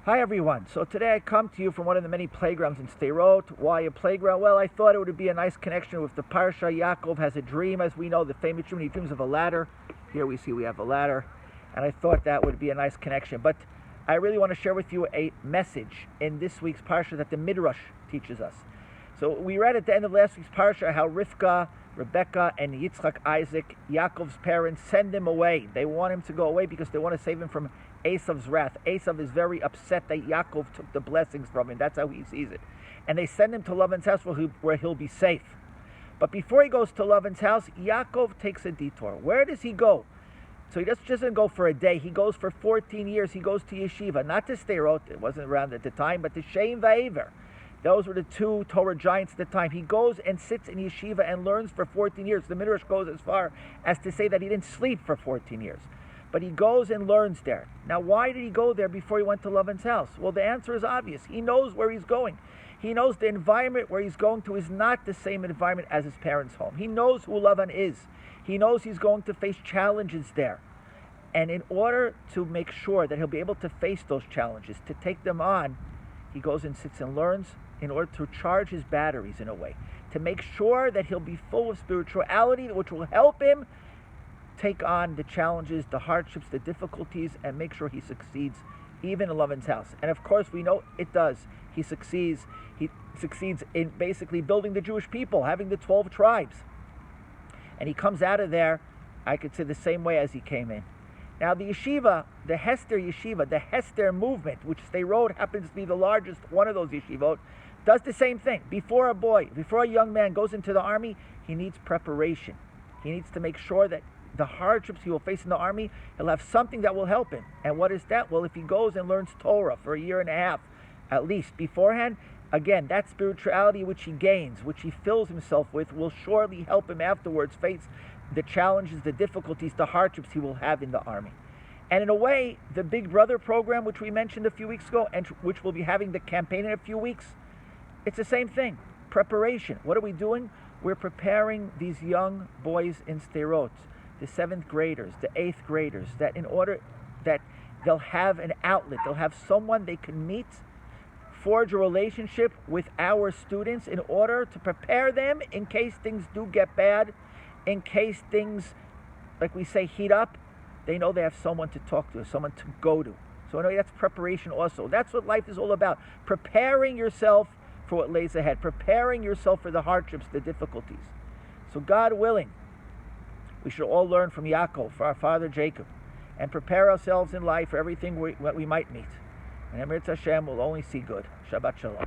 Hi everyone. So today I come to you from one of the many playgrounds in Sderot. Why a playground? Well, I thought it would be a nice connection with the Parsha. Yaakov has a dream, as we know, the famous dream. He dreams of a ladder. Here we have a ladder. And I thought that would be a nice connection. But I really want to share with you a message in this week's Parsha that the Midrash teaches us. So we read at the end of last week's Parsha how Rivka, Rebecca, and Yitzchak, Isaac, Yaakov's parents, send him away. They want him to go away because they want to save him from Esav's wrath. Esav is very upset that Yaakov took the blessings from him. That's how he sees it. And they send him to Lavan's house where he'll be safe. But before he goes to Lavan's house, Yaakov takes a detour. Where does he go? So he just doesn't go for a day. He goes for 14 years. He goes to yeshiva, not to Sderot. It wasn't around at the time, but to Shem Va'aver. Those were the two Torah giants at the time. He goes and sits in yeshiva and learns for 14 years. The Midrash goes as far as to say that he didn't sleep for 14 years. But he goes and learns there. Now, why did he go there before he went to Lavan's house? Well, the answer is obvious. He knows where he's going. He knows the environment where he's going to is not the same environment as his parents' home. He knows who Lavan is. He knows he's going to face challenges there. And in order to make sure that he'll be able to face those challenges, to take them on, he goes and sits and learns in order to charge his batteries in a way, to make sure that he'll be full of spirituality, which will help him take on the challenges, the hardships, the difficulties, and make sure he succeeds even in Lavan's house. And of course, we know it does. He succeeds in basically building the Jewish people, having the 12 tribes. And he comes out of there, I could say, the same way as he came in. Now the yeshiva, the Hester yeshiva, the Hester movement, which Sderot happens to be the largest one of those yeshivot, does the same thing. Before a young man goes into the army, he needs preparation. He needs to make sure that the hardships he will face in the army, he'll have something that will help him. And what is that? Well, if he goes and learns Torah for a year and a half, at least beforehand, again, that spirituality which he gains, which he fills himself with, will surely help him afterwards face the challenges, the difficulties, the hardships he will have in the army. And in a way, the Big Brother program, which we mentioned a few weeks ago, and which we'll be having the campaign in a few weeks, it's the same thing. Preparation. What are we doing? We're preparing these young boys in Sderot, the 7th graders, the 8th graders, that in order that they'll have an outlet, they'll have someone they can meet, forge a relationship with our students in order to prepare them in case things do get bad, in case things, like we say, heat up. They know they have someone to talk to, someone to go to. So anyway, that's preparation also. That's what life is all about. Preparing yourself for what lays ahead. Preparing yourself for the hardships, the difficulties. So God willing, we should all learn from Yaakov, for our father Jacob, and prepare ourselves in life for everything we might meet. And Emir Hashem will only see good. Shabbat Shalom.